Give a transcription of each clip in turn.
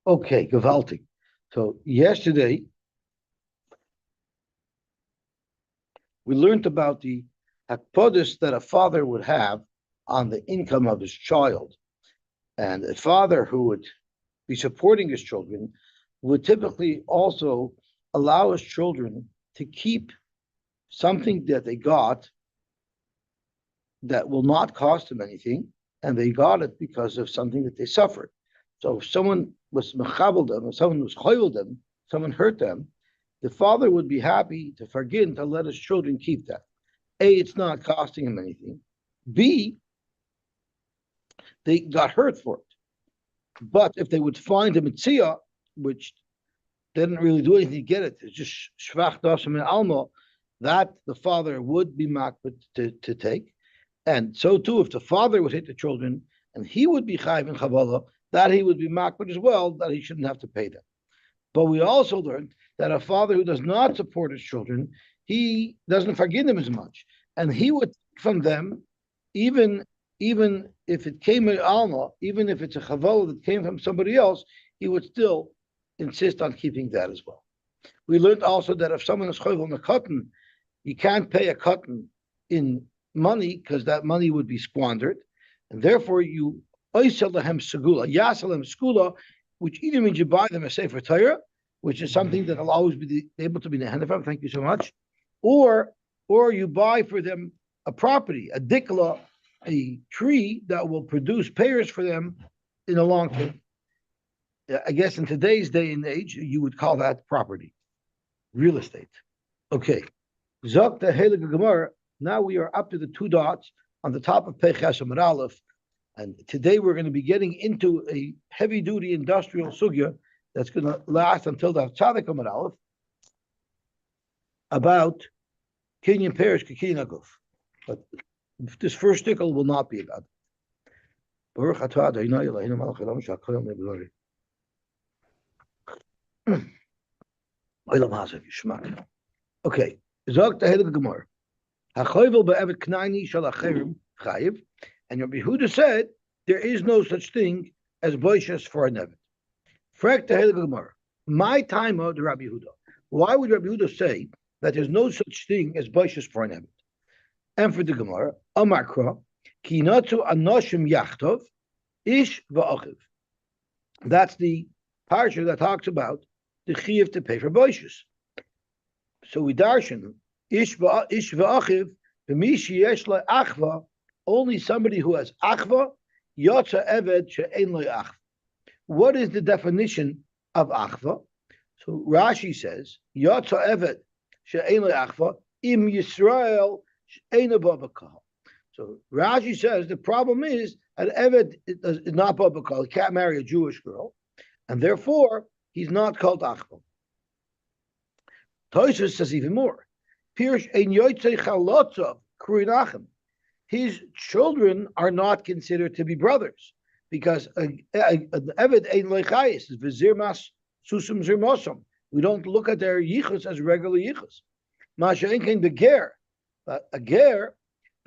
Okay, gewaltig. So yesterday we learned about the hakpodos that a father would have on the income of his child, and a father who would be supporting his children would typically also allow his children to keep something that they got that will not cost them anything, and they got it because of something that they suffered. So if someone was mechabel them, if someone was choyvel them, someone hurt them, the father would be happy to forgive to let his children keep that. A, it's not costing him anything. B, they got hurt for it. But if they would find a mitzvah, which didn't really do anything to get it, it's just shvach dasam and alma, that the father would be makbid to take. And so too, if the father would hit the children and he would be chayv in chavala, that he would be makbid as well, that he shouldn't have to pay them. But we also learned that a father who does not support his children, he doesn't forgive them as much. And he would take from them, even if it came in alma, even if it's a chavala that came from somebody else, he would still insist on keeping that as well. We learned also that if someone is choyv on a cotton, you can't pay a cotton in money because that money would be squandered, and therefore you oisel lehem segula, yasel lehem skula, which either means you buy them a sefer Torah, which is something that will always be able to be nehenefam. Thank you so much. Or you buy for them a property, a dikla, a tree that will produce pears for them in a long term. I guess in today's day and age, you would call that property, real estate. Okay. Zok the Heilige Gemara. Now we are up to the two dots on the top of Peches Amud Aleph, and today we're going to be getting into a heavy-duty industrial sugya that's going to last until the Tzadik Amud Aleph about Kinyan Perish Kinyan Aguf. But this first stickle will not be about it. Baruch atah Adonai Eloheinu melech haolam shehakol niblo. Olam hazeh yishmak. Okay, Zok the Heilige Gemara. HaChoyvel be'evet knayni shel acherim chayiv, and Rabbi Yehuda said there is no such thing as boishes for a nevet. Frek the Heilige Gemara. My time of the Rabbi Yehuda. Why would Rabbi Yehuda say that there's no such thing as boishes for a nevet? And for the Gemara, Amakra ki natu anoshim yachtov ish va'achiv. That's the parsha that talks about the chiyuv to pay for boishes. So we darshan ish va'achiv b'mishi yesh le achva, only somebody who has achva yotza eved she'ein le achva. What is the definition of achva? So Rashi says yotza eved she'ein le achva im Yisrael she'ein babakal. So Rashi says the problem is that eved is not babakal. He can't marry a Jewish girl, and therefore he's not called achva. Tosfos says even more. His children are not considered to be brothers because an eved ein leichayis is v'zirmas susum zirmosum. We don't look at their yichus as regular yichus. Masha'en kein beger, a ger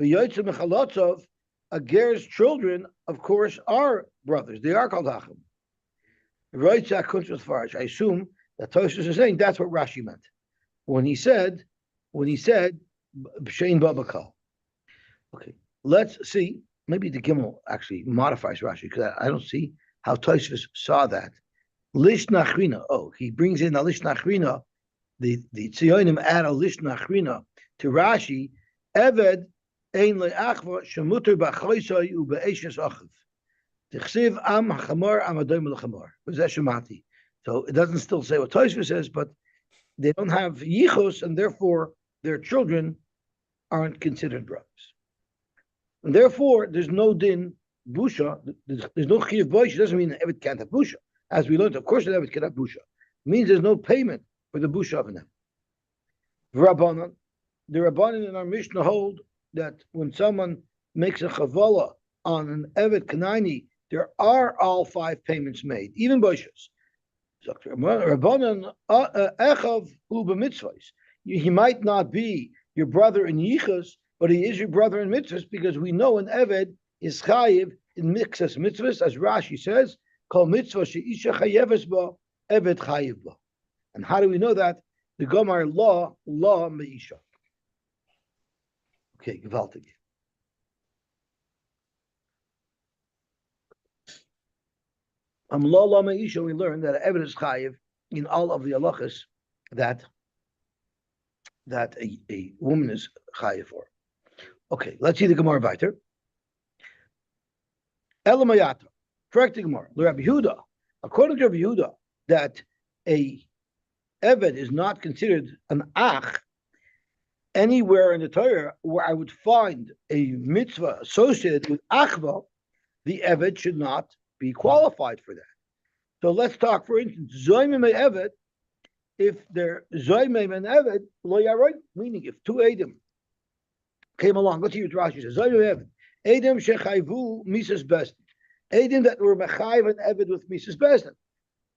v'yotzei mechalotzov. A ger's children, of course, are brothers. They are called achim. I assume that Tosfos is saying that's what Rashi meant when he said B'Shein Babakal. Okay, let's see. Maybe the Gimel actually modifies Rashi because I don't see how Tosfos saw that. Lish Nachrina. Oh, he brings in a Lish Nachrina. The Tziyonim add a Lish Nachrina to Rashi. Eved ein le'achva shemuter b'choisoi u'be'eshes achiv. Tichsiv am hachamor am adoim l'chamor. V'zeh. So it doesn't still say what Tosfos says, but they don't have yichus, and therefore their children aren't considered brothers. And therefore, there's no din busha. There's no chiyuv boish. It doesn't mean that Eved can't have busha. As we learned, of course, that Eved can have busha. It means there's no payment for the busha of an Eved. The Rabbanan in our Mishnah hold that when someone makes a chavala on an Eved Kanani, there are all 5 payments made, even boishas. Rabbanan echav uba mitzvahs. He might not be your brother in yichus, but he is your brother in mitzvahs because we know an eved is chayiv in mixas mitzvahs, as Rashi says, Kol mitzvah sheisha chayeves ba, eved chayev ba. And how do we know that? The Gomar law meisha. Okay, gewaltig. Law meisha, we learn that eved is chayev in all of the halachas that a woman is chayev for. Okay, let's see the Gemara weiter. Elamayata, correct the Gemara. Rabbi Yehuda, according to Rabbi Yehuda, that a Eved is not considered an ach anywhere in the Torah where I would find a mitzvah associated with achva, the Eved should not be qualified for that. So let's talk, for instance, Zoymim Eved, if they're Zoymim and Eved, lo yaroy, meaning if two Adam came along, let's see what Rashi says, Zoymim Eved, Adam shechayvu misas bestin, Adam that were mechayv and Eved with misas bestin,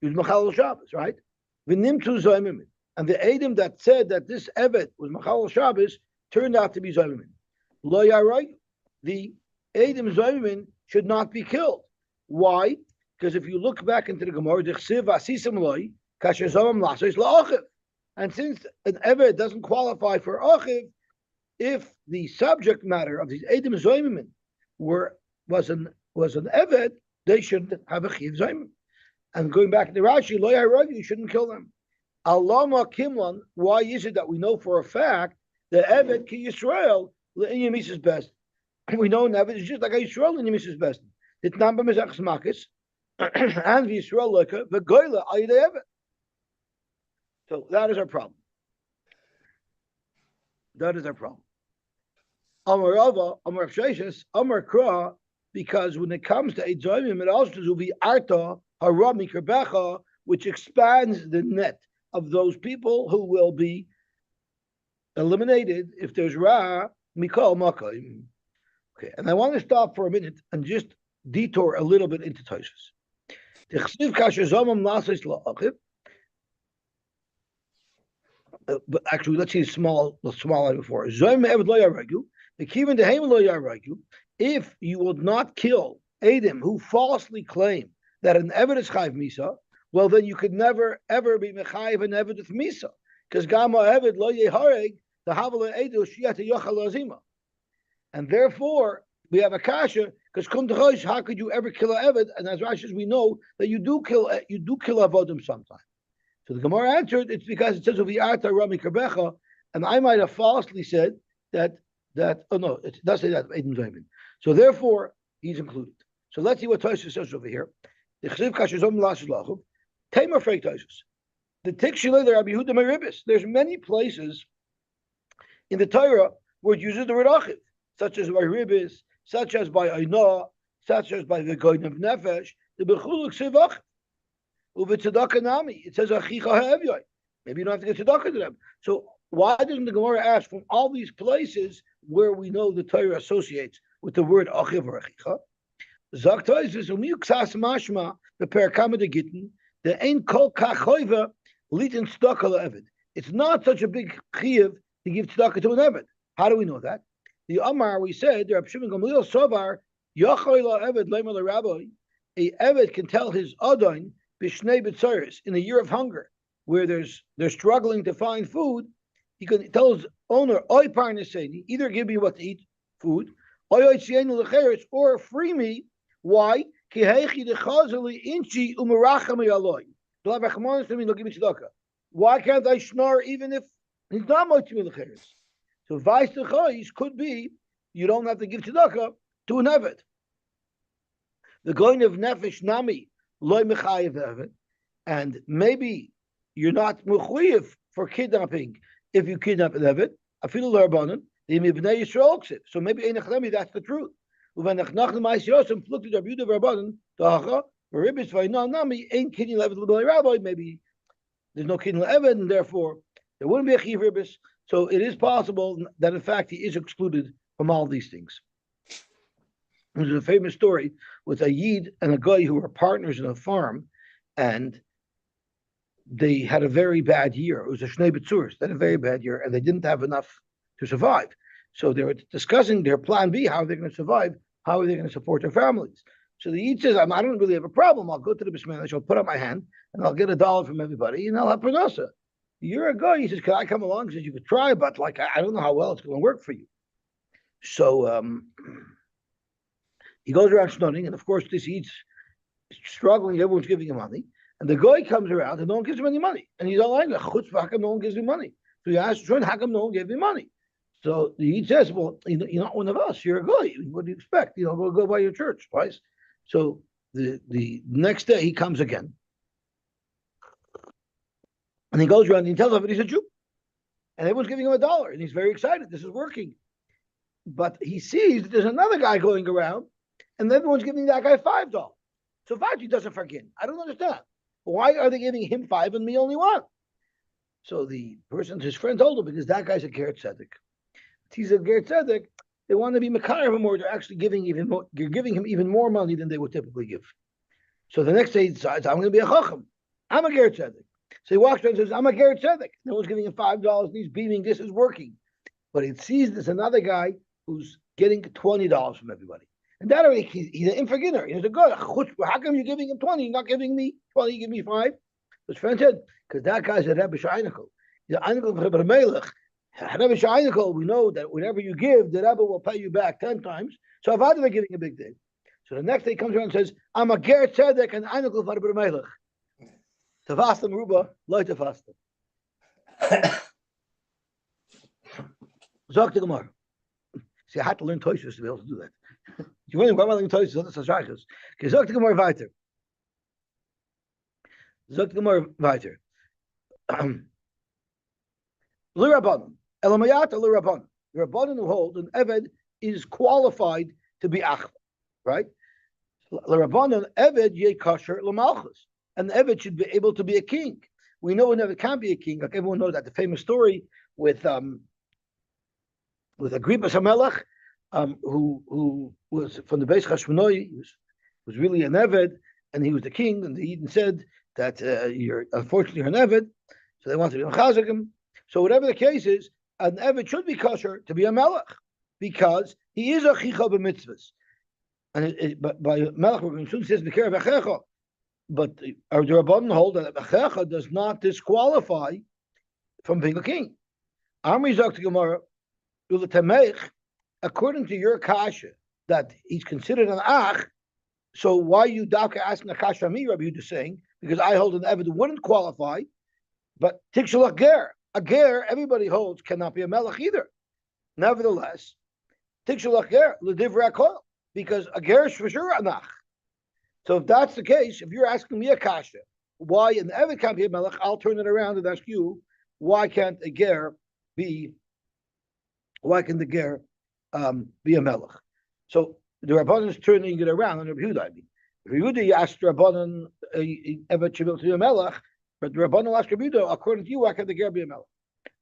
it was Machal Shabbos, right? V'nimtu Zoymim, and the Adam that said that this Eved was Machal Shabbos turned out to be Zoymim. Lo yaroy, the Adam Zoymim should not be killed. Why? Because if you look back into the Gemara, and since an Eved doesn't qualify for Achiv, if the subject matter of these Edom Zoymim was an Eved, they shouldn't have a Chiv Zoymim. And going back to Rashi, Lo Yarag, you shouldn't kill them. Alama Kimlan, why is it that we know for a fact that Eved Ki Yisrael in Yemisa's best? We know an Eved is just like a Yisrael in Yemisa's best. It's not B'mezachs Makis, and Yisrael Leka, V'goyla Ayid Eved. So that is our problem. That is our problem. Amar Rava, Amar Sheshes, Amar Kra, because when it comes to Eidzayim, it also will be Arta, Harami Kerbecha, which expands the net of those people who will be eliminated if there's Ra, Mikal Makayim. Okay, and I want to stop for a minute and just detour a little bit into Toshas. But actually, let's see the small line before. If you would not kill Adam who falsely claim that an Eved is Chayv Misa, well, then you could never ever be Mechayiv an Eved with Misa, because Gama Eved lo yehareg the Havala Edu Shiata Yochal Azima, and therefore we have a kasha because Kum Dechosh, how could you ever kill an Eved? And as Rashi says, we know that you do kill avodim sometimes. So the Gemara answered, it's because it says of the Arta Rami Kerbecha, and I might have falsely said that oh no, it does say that Eden Zaymin. So therefore, he's included. So let's see what Tosha says over here. The Chesiv Kashazom Lashlachov, Tamer Freik Toshas. The Tikshile, the Rabbi Yehuda Meribis. There's many places in the Torah where it uses the word Achiv, such as by Ribis, such as by Ainah, such as by the Goyin of Nefesh. The Bechuluk Siv Achiv. Uvitzedakah Nami. It says Achicha Ha'evyoy. Maybe you don't have to get tzedakah to them. So why doesn't the Gemara ask from all these places where we know the Torah associates with the word Achiv or Achicha? Zaktois is Umiuksas Mashma the Perakama de Gittin the Ein Kol Kachoiva Litin Tzedakah LeEved. It's not such a big chiyuv to give tzedakah to an Eved. How do we know that? The Amar, we said, the Reb Shimon Gamliel Sovar Yachoy LaEved Leimer LeRabbi. A Eved can tell his Adon Bishnei B'tzaris in a year of hunger, where they're struggling to find food. He can tell his owner, Oy Parneseni, either give me what to eat, food, or free me. Why? Why can't I snore even if he's not moitzim lecheres? So vice the could be you don't have to give tzedakah to an Eved. The going of nefesh nami loy mechayev Eved, and maybe you're not mechuyev for kidnapping if you kidnap an Eved. Afilu l'Rabbanan the mibnei Yisrael. So maybe einachlemi, that's the truth. Maybe there's no kidney Eved, and therefore there wouldn't be a chiv ribis. So it is possible that in fact he is excluded from all these things. There's a famous story with a Yid and a guy who were partners in a farm, and they had a very bad year. It was a Shnei B'tzuris. They had a very bad year, and they didn't have enough to survive. So they were discussing their plan B, how are they going to survive, how are they going to support their families. So the Yid says, I don't really have a problem. I'll go to the Bismillah, I'll put up my hand, and I'll get $1 from everybody, and I'll have parnasa. You're a guy. He says, can I come along? He says, you could try, but like I don't know how well it's going to work for you. So he goes around stunning, and of course this Yid's struggling. Everyone's giving him money, and the guy comes around, and no one gives him any money, and he's all angry. How come no one gives me money? So he asks, how come no one gave me money? So he says, well, you're not one of us. You're a guy. What do you expect? Go by your church twice. So the next day he comes again. And he goes around and he tells everybody he's a Jew. And everyone's giving him $1. And he's very excited. This is working. But he sees that there's another guy going around and everyone's giving that guy $5. So $5 doesn't forgive. I don't understand. Why are they giving him 5 and me only 1? So the person, his friend told him, because that guy's a Ger Tzedek. He's a Ger Tzedek. They want to be Mekayim more. They're actually giving him even more money than they would typically give. So the next day he decides, I'm going to be a Chacham. I'm a Ger Tzedek. So he walks around and says, I'm a Ger Tzedek. No one's giving him $5 and he's beaming. This is working. But he sees there's another guy who's getting $20 from everybody. And that already, he's an infaginner. He's a good. How come you're giving him 20? You're not giving me 20, you give me 5? His friend said, because that guy's a Rebbe Shainikal. He's an Einikal of Rebbe Melech. Rebbe Shainikal, we know that whenever you give, the Rebbe will pay you back 10 times. So if I'm giving a big thing. So the next day he comes around and says, I'm a Ger Tzedek and Einikal of Rebbe Melech. Tafastam Ruba, loy tafastam. Zog the Gemara. See, I had to learn Toshus to be able to do that. You really want to learn Toshus, that's a shaykhus. Okay, Zog the Gemara weiter. Zog the Gemara weiter. L'Rabbanon. Elamayat l'Rabbanon. The Rabbanon who hold an Eved is qualified to be Achva, right? L'Rabbanon Eved ye kosher l'Malchus. An Eved should be able to be a king. We know an Eved can't be a king. Like everyone knows that the famous story with Agrippas HaMelech, who was from the Beis Hashmonai. He was really an Eved, and he was the king. And the Eden said that unfortunately you're an Eved, so they wanted to be Mechazik. So whatever the case is, an Eved should be kosher to be a Melech because he is a Chicha b'mitzvahs. And but by Melech, we're going to soon says B'kerev Achecha. But the Rabbanon hold that Achecha does not disqualify from being a king. Amri Zok to Gemara, according to your kasha, that he's considered an ach, so why are you asking a kasha me, Rabbi Yehuda saying, because I hold an Eved wouldn't qualify, but Tikshalach Ger, a Ger, everybody holds, cannot be a Melech either. Nevertheless, Tikshalach Ger, L'divrei HaKol, because a Ger is for sure an ach. So if that's the case, if you're asking me a kasha, why an Eved can't be a Melech, I'll turn it around and ask you, why can't the Ger be a Melech? So the Rabbanon is turning it around on Rabbi Yehuda. Rabbi Yehuda, you asked Rabbanon, Eved should be able to be a Melech, but the Rabbanon asked Rabbi Yehuda, according to you, why can't the Ger be a Melech?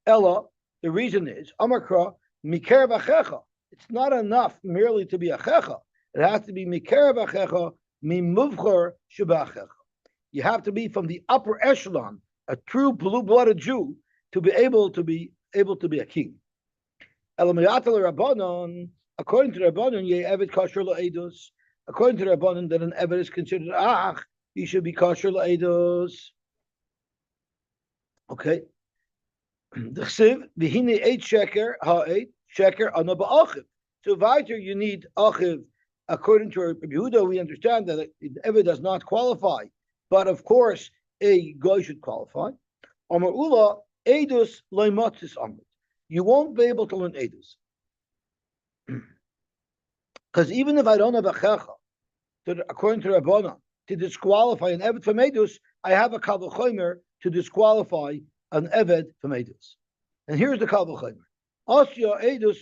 Ella, the reason is, Amakra, Mikerev Achecha. It's not enough merely to be Achecha. It has to be Mikerev Achecha, Mimuvchor Shabbachecha. You have to be from the upper echelon, a true blue-blooded Jew, to be able to be a king. Rabbanon, according to the Rabbanon, ye Eved kosher la'edus. According to the Rabbanon, that an Eved is considered ach, he should be kosher la'edus. Okay. The chsiv v'hine 8 sheker ha'eit sheker ana ba'achiv. So weiter you need achiv. According to Rabbi Yehuda, we understand that Eved does not qualify, but of course a guy should qualify. Amar ula edus loimatzis amrit. You won't be able to learn edus because even if I don't have a checha, according to Rabbanan, to disqualify an Eved from edus, I have a kal v'chomer to disqualify an Eved from edus. And here's the kal v'chomer: Asya edus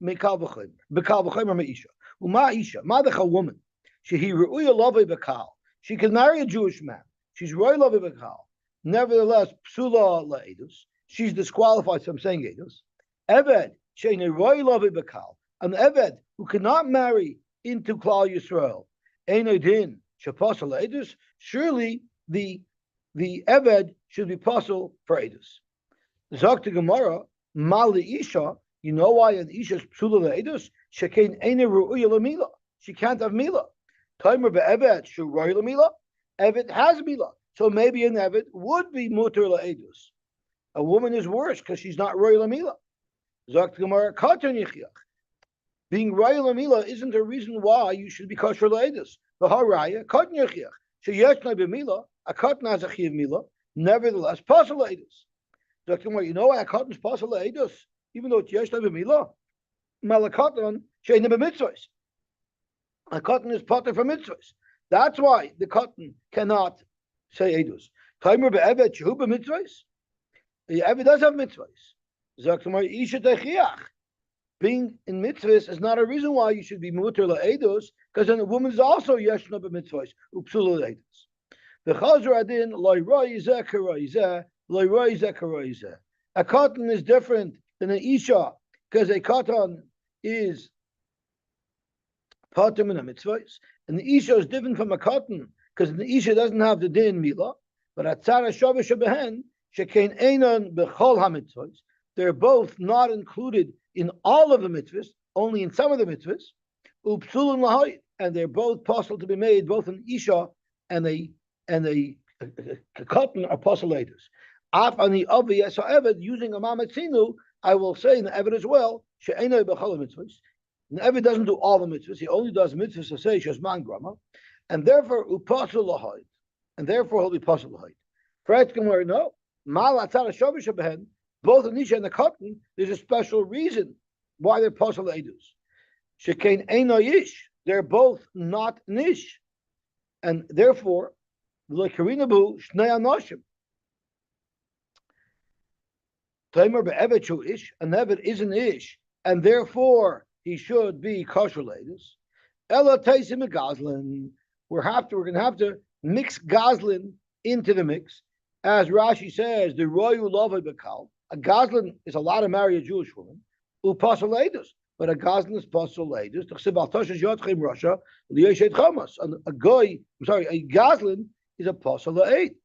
me kal v'chomer, bekal v'chomer meisha. Uma isha, madach a woman. She ru'uya lovei bekal. She can marry a Jewish man. She's roy lovei bekal. Nevertheless, psula la'edus. She's disqualified from saying edus. Eved she'nei roy lovei bekal. An Eved who cannot marry into Klal Yisrael. Einay din she'pasal la'edus. Surely the Eved should be pasul for edus. Zok to Gemara, mali isha. You know why an isha is psula la'edus? She can't have mila. Timer be'evet shu roy lamila. Evet has mila, so maybe an evet would be muter la'edus. A woman is worse because she's not roy lamila. Zakt Gemara katan yichiach. Being roy lamila isn't a reason why you should be kosher la'edus. The haraya katan yichiach. So yeshnai b'mila a katan has a chiv mila. Nevertheless, pasal la'edus. Zakt Gemara, you know why a katan is pasal la'edus, even though it's yeshnai b'mila. Malakatan she'ena b'mitzvos. A cotton is potter for mitzvahs. That's why the cotton cannot say edus. Timer be'evet shehu b'mitzvahs. The evet does have mitzvahs. Zaktamar isha techiach. Being in mitzvahs is not a reason why you should be muter la'edus, because then a woman is also yeshna b'mitzvahs upsula la'edus. The chazar adin loy roi zeh karoi zeh loy roi zeh karoi zeh. A cotton is different than an isha because a cotton is Pater min mitzvahs, and the isha is different from a cotton because the isha doesn't have the din mila, but atzara shavish behen shekein einon bechol hamitzvahs. They're both not included in all of the mitzvahs, only in some of the mitzvahs. Upsulun lahayit, and they're both possible to be made. Both an isha and a cotton are postulators. Af ani avi yesa eved using a mamatzinu, I will say in the eved as well she'einoi bechol hamitzvahs. And Eved doesn't do all the mitzvahs; he only does mitzvahs to say shesman grama, and therefore upasul lahayit, and therefore he'll be pasul lahayit. Fred Gemara, no, mal atzara shavish behen. Both the nisha and the cotton, there's a special reason why they're pasul edus. Shekein eino yish, they're both not nish, and therefore lekarinabu shnei anoshim. Tamer be'eved shu ish, an eved is an ish, and therefore he should be kosher ladies. Ella taisim gazlin. We're going to have to mix gazlin into the mix, as Rashi says. The royu lovay bekal. A gazlin is allowed to marry a Jewish woman. Upasal ladies, but a gazlin is pasal ladies. A guy, I'm sorry, a gazlin is a pasal laid.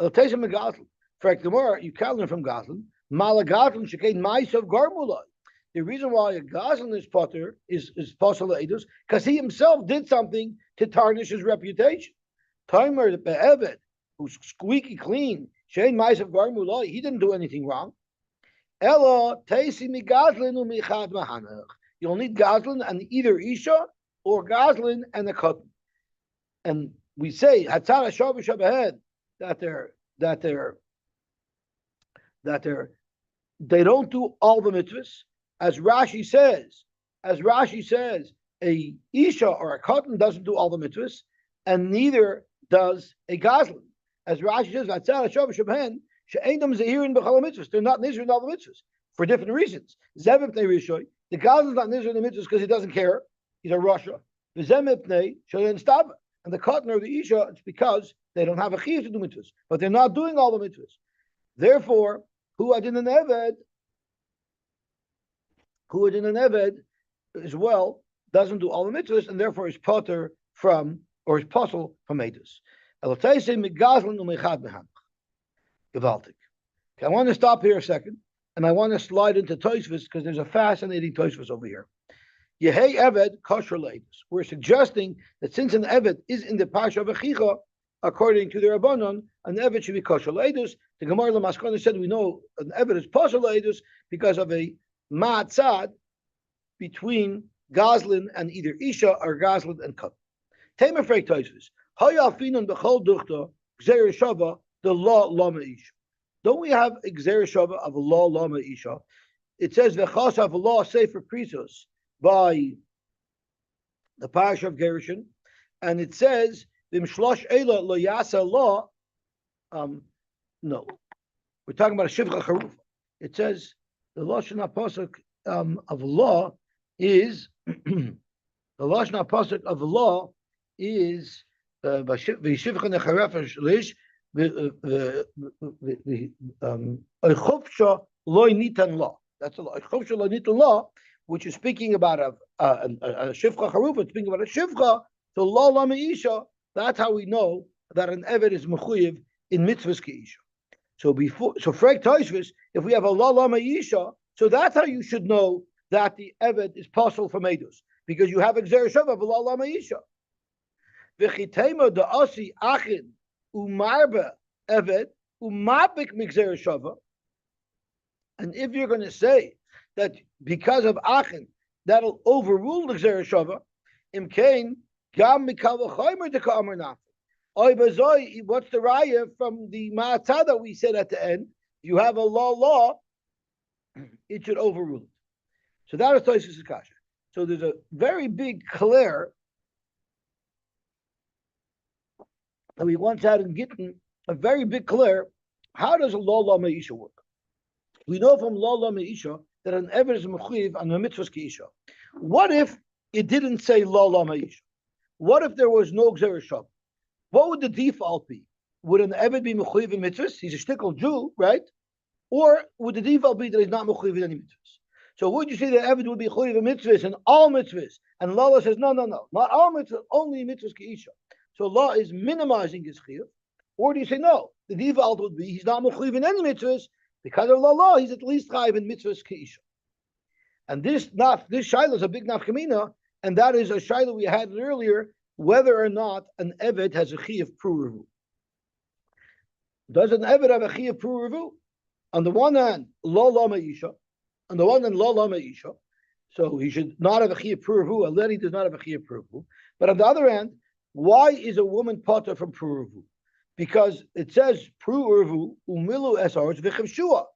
Ella taisim gazlin. For Gemara, you can't learn from gazlin. Malagazlin shekain ma'asav garmulai. The reason why a gazlan is potter is pasal edus because he himself did something to tarnish his reputation. Timer the be'evet, who's squeaky clean, shein ma'asav garmulai, he didn't do anything wrong. Ella teisi mi gazlin u'michad mahanach. You'll need gazlin and either isha or gazlin and a cotton. And we say hatzara shavish abehed that they don't do all the mitzvahs. As Rashi says, a isha or a cotton doesn't do all the mitzvahs, and neither does a gazlan. As Rashi says, they're not nizr in all the mitzvahs for different reasons. The gazlan's not nizr in the mitzvahs because he doesn't care. He's a Russia. And the cotton or the isha, it's because they don't have a chiyuv to do mitzvahs, but they're not doing all the mitzvahs. Therefore, who adin an eved as well doesn't do all the mitzvahs, and therefore is potter from, or is puzzle from edus. Gewaltig. Okay, I want to stop here a second, and I want to slide into Tosfos because there's a fascinating Tosfos over here. Yehei eved kosher leidus. We're suggesting that since an eved is in the parsha of Echicha, according to the Rabbanon, an eved should be kosher leidus. The Gemara Lamaskana said we know an eved is kosher leidus because of a ma'atzad between Gazlin and either Isha or Gazlin and Kat. Tamer Freik Tosfos. Hayafinon b'chol duchta gzeir shava the law lama Isha. Don't we have a gzeir shava of a law lama Isha? It says v'chas of a law sefer krisos by the parish of Gerushin, and it says v'mshlosh ela lo yasa law. No, we're talking about a shivcha charufa. It says the lashon pasuk of law is the lashon pasuk of law is v'shivcha necharefesh lish v'chofsha loy nitan law. That's a law. Chofsha loy nitan law, which is speaking about a shivcha charufa. It's speaking about a shivcha. So law lama isha. That's how we know that an eved is mechuyev in mitzvahs keisha. So Frek Tosfos, if we have a la lama isha, so that's how you should know that the eved is possible from edus, because you have a gzer shava of a la lama isha. V'chitema da asi achin umarba evet umapik migzer shava. And if you're going to say that because of achin that'll overrule the gzer shava, imkain gam mikal v'chaymer de ka'amar nafik. What's the raya from the ma'atah that we said at the end? You have a law, it should overrule it. So that is Tosfos' kasha. So there's a very big clear that we once had in Gittin, a very big clear. How does a law meisha work? We know from law meisha that an ever is mechuyev on the mitzvahs keisha. What if it didn't say law meisha? What if there was no gzer shav? What would the default be? Would an Eved be mechuyev in mitzvahs? He's a shtickle Jew, right? Or would the default be that he's not mechuyev in any mitzvahs? So would you say that Eved would be mechuyev in mitzvahs and all mitzvahs? And Lala says, no, not all mitzvahs, only mitzvahs keisha. So law is minimizing his chiyuv. Or do you say, no, the default would be he's not mechuyev in any mitzvahs, because of law, he's at least chayiv in mitzvahs keisha. And this shaila is a big nafkamina, and that is a shaila we had earlier, whether or not an Eved has a chiyuv pruruvu. Does an Eved have a chiyuv pruruvu? On the one hand, lo meisha. On the one hand, lo meisha. So he should not have a chiyuv pruruvu. A lady does not have a chiyuv pruruvu. But on the other hand, why is a woman potter from pruruvu? Because it says pruruvu umilu esarus v'chivshua.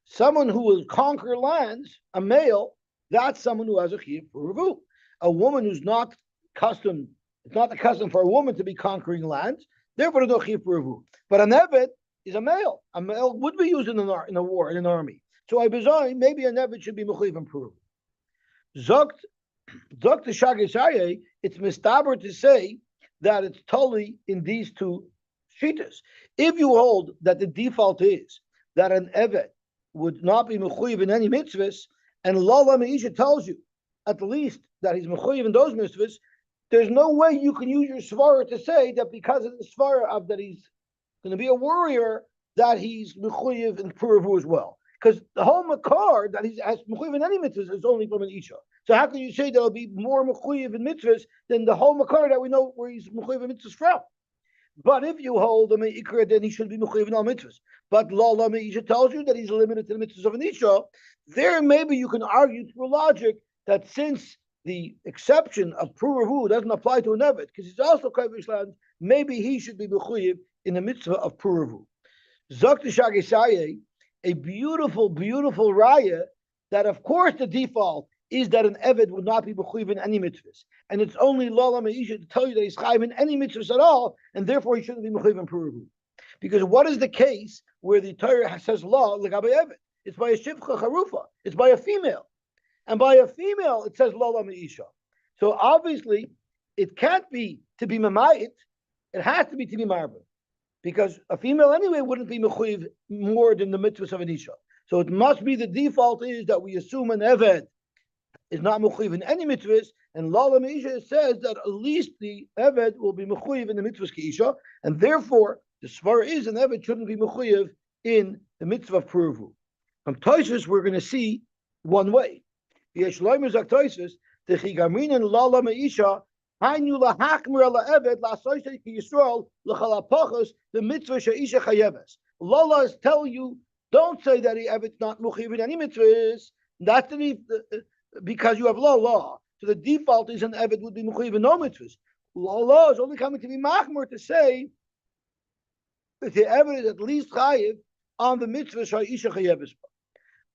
Someone who will conquer lands, a male, that's someone who has a chiyuv pruruvu. A woman who's not accustomed. It's not the custom for a woman to be conquering lands, therefore no chiyuv pruruvu. But an Eved is a male. A male would be used in a war, in an army. So I bezai, maybe an Eved should be mechuyev in pruruvu. Zokt the Shagishaye, it's mistaber to say that it's totally in these two shitas. If you hold that the default is that an Eved would not be mechuyev in any mitzvahs, and Lala Meisha tells you at least that he's mechuyev in those mitzvahs, there's no way you can use your svara to say that because of the svara of that he's going to be a warrior, that he's mechuyev in pruruvu as well. Because the whole makar that he has mechuyev in any mitzvahs is only from an isha. So how can you say there'll be more mechuyev in mitzvahs than the whole makar that we know where he's mechuyev in mitzvahs from? But if you hold the meikra, then he should be mechuyev in all mitzvahs. But Lala Meisha tells you that he's limited to the mitzvahs of an isha. There, maybe you can argue through logic that since the exception of pruruvu doesn't apply to an Eved, because he's also kavish land, maybe he should be mechuyev in the mitzvah of pruruvu. Zok Shagisaye, a beautiful, beautiful raya that of course the default is that an Eved would not be mechuyev in any mitzvahs, and it's only Lala Meisha to tell you that he's chayiv in any mitzvahs at all, and therefore he shouldn't be mechuyev in pruruvu. Because what is the case where the Torah says law l'gabe Eved? It's by a shivcha charufa. It's by a female. And by a female, it says Lola Meisha. So obviously, it can't be to be Mamayit, it has to be Marba. Because a female anyway wouldn't be Mechuyev more than the mitzvahs of an Isha. So it must be the default is that we assume an Eved is not Mechuyev in any mitzvahs, and Lola Meisha says that at least the Eved will be Mechuyev in the mitzvahs Keisha, and therefore the Svar is an Eved shouldn't be Mechuyev in the mitzvah of Pruruvu. From Tosfos, we're going to see one way. The Chigamrin and Lala Meisha, Hainu lahachmir ala Eved la'asoysei ki Yisrael l'chalapachos the mitzvah she'isha chayeves. Lala is telling you, don't say that the Eved's not mechuyev in any mitzvahs. That's because you have law. So the default is an Eved would be mechuyev in no mitzvahs. Law is only coming to be machmir to say that the Eved is at least chayev on the mitzvah she'isha chayeves.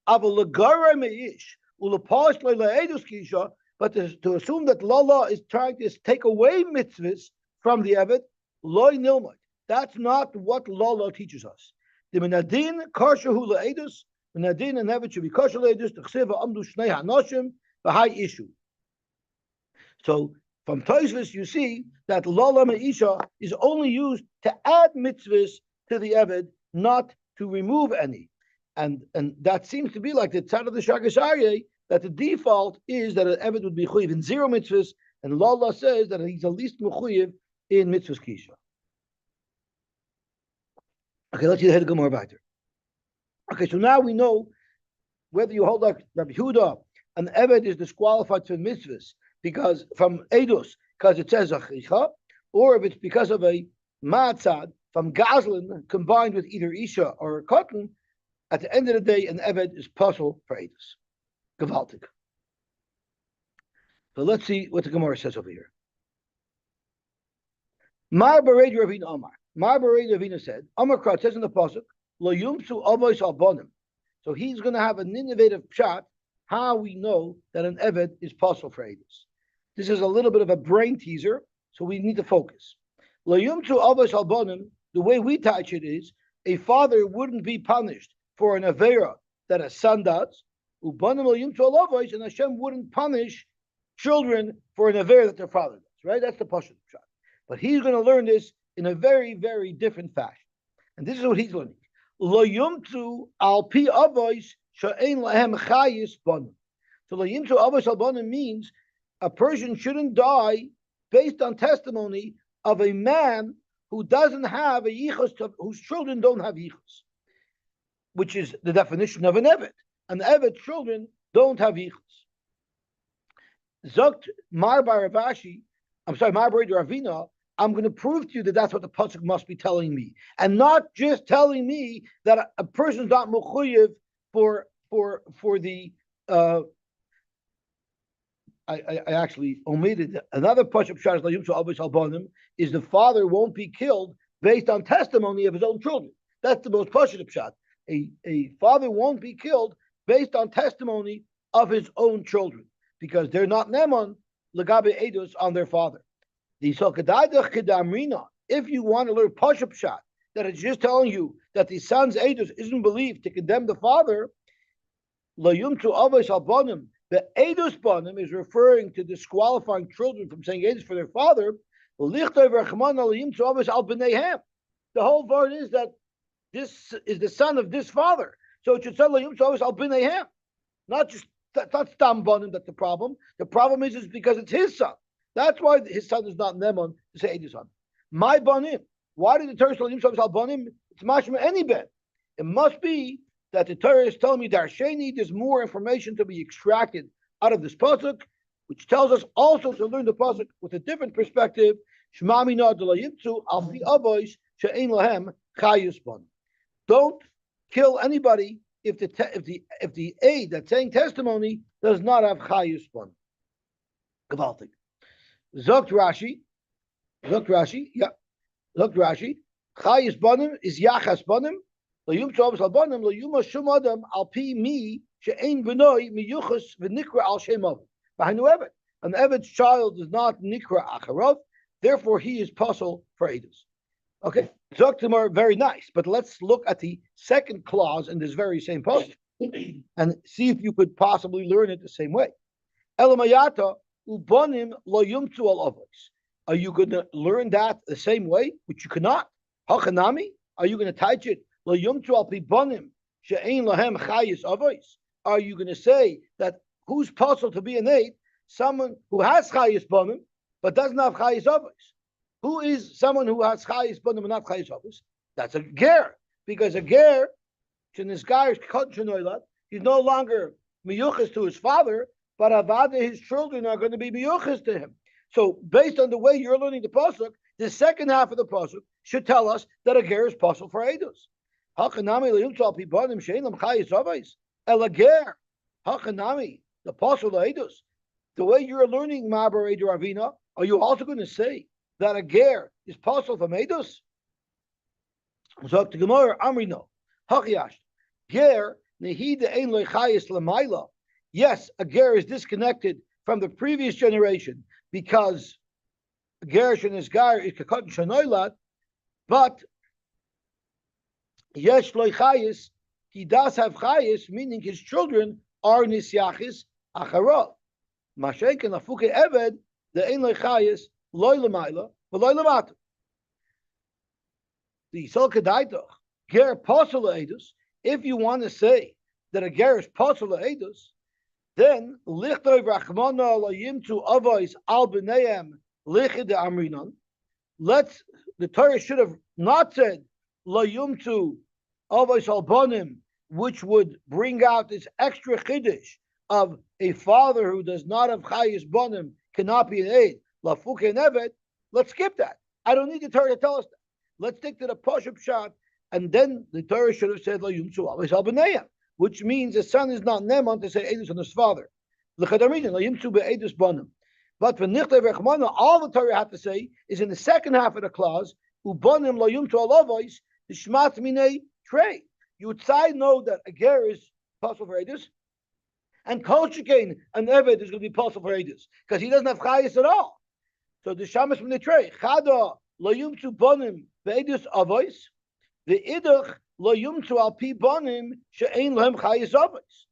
Aval l'gara meish. But to assume that Lala is trying to take away mitzvahs from the Eved, loy nilmot. That's not what Lala teaches us. The menadin karshahu le'edus, menadin and Eved should be kosher le'edus. The chsiva amdu shnei hanoshim b'hai issue. So from Tosfos you see that Lala meisha is only used to add mitzvahs to the Eved, not to remove any. And that seems to be like the tzad of the Shagasharye, that the default is that an Eved would be mechuyev in zero mitzvahs, and Lala says that he's at least mechuyev in mitzvahs kisha. Okay, let's see the head go more about it. Okay, so now we know whether you hold like Rabbi Huda, an Eved is disqualified from mitzvahs because from edus, because it says achicha, or if it's because of a matzad from Gazlan combined with either Isha or Cotton, at the end of the day, an Eved is puzzle for Eidos. Gewaltig. So let's see what the Gemara says over here. Mar Bared Ravina Amar. Mar Bared Ravina said, Amar Krat says in the pasuk, Lo Yumsu Avos Albonim. So he's going to have an innovative shot how we know that an Eved is puzzle for Eidos. This is a little bit of a brain teaser, so we need to focus. Lo Yumsu Avos Albonim. The way we touch it is, a father wouldn't be punished for an Avera that a son does, and Hashem wouldn't punish children for an Avera that their father does, right? That's the Pashat shot. But he's going to learn this in a very, very different fashion. And this is what he's learning. Lo yumtu al pi avos she'ein lahem chayis banim. So lo yumtu avos al banim means a person shouldn't die based on testimony of a man who doesn't have a yichus, whose children don't have yichus, which is the definition of an Eved. An Eved children don't have yichus. Zokt Mar Bar Ravashi, Mar Bar Ravina, I'm going to prove to you that that's what the pasuk must be telling me, and not just telling me that a person's not mechuyev for the. I actually omitted another pasuk pshat layum always albanim is the father won't be killed based on testimony of his own children. That's the most pasuk pshat. A father won't be killed based on testimony of his own children because they're not neman legabe edus on their father. If you want to learn pasuk pshat, that it's just telling you that the son's edus isn't believed to condemn the father, layum to always albanim. The edus banim is referring to disqualifying children from saying edus for their father. The whole word is that this is the son of this father, so it should say layum to always albanim, not just that's stam banim. That's the problem. The problem is because it's his son. That's why his son is not Neman to say edus on. My banim. Why did the Torah say layum to always albanim? It's mashma any ben. It must be that the Torah is telling me Darsheni, there's more information to be extracted out of this pasuk, which tells us also to learn the pasuk with a different perspective. Don't kill anybody if the aid that's saying testimony does not have chayus ban. Gewaltig. Zogt Rashi, yeah. Zogt Rashi, chayus banim is yachas banim. An Eved's child is not nikra acharov, therefore he is puzzle for edus. Okay, Zoktimar, very nice, but let's look at the second clause in this very same puzzle and see if you could possibly learn it the same way. Elamayata ubonim lo yumtu al avos. Are you going to learn that the same way, which you cannot? Hachanami? Are you going to touch it? Are you going to say that who's puzzled to be an aid? Someone who has chayis banim but doesn't have chayis avos. Who is someone who has chayis banim and not chayis avos? That's a ger, because a ger, he's no longer miyuchas to his father, but avada his children are going to be miyuchas to him. So based on the way you're learning the pasuk, the second half of the pasuk should tell us that a ger is puzzled for edus. Hachanami leyumtzal pibanim sheilam chayis avos elager. Hachanami the puzzle edus. The way you're learning Mabar Eder Ravina, are you also going to say that a ger is puzzled from edus? Zok the Gemara Amrino Hachiyash ger nehida ein loy chayis lemaila. Yes, a ger is disconnected from the previous generation because ger shenisgar is kakot shanoilat, but Yesh loy chayis, he does have chayis, meaning his children are nisyachis acharov. Mashayken afuke eved, the ein loy chayis, loy lemaila, v'loy lemata. The sol kedaitoch, ger posel edus, if you want to say that a ger is posel edus, then lichtoi v'achmana loyim to avos al b'neim lichid amrinon. The Torah should have not said loyum to avos albanim, which would bring out this extra chiddush of a father who does not have chayis banim cannot be an aid. Lafuke neved. Let's skip that. I don't need the Torah to tell us that. Let's stick to the Pashup shot, and then the Torah should have said, which means the son is not Neman to say Edus on his father. But for Nichtei Rechmana, all the Torah had to say is in the second half of the clause, Ubonim lo yumtu alavos, the Shmat Minei Trey. You would know that a ger is possible for Edus, and Kol Shekain, an Eved is going to be possible for Edus, because he doesn't have Chayis at all. So the Shamas Minei Trey, Chada lo yumtu bonim ve'edus avos, the Idach lo yumtu al pi bonim she'ein lohem Chayis avos.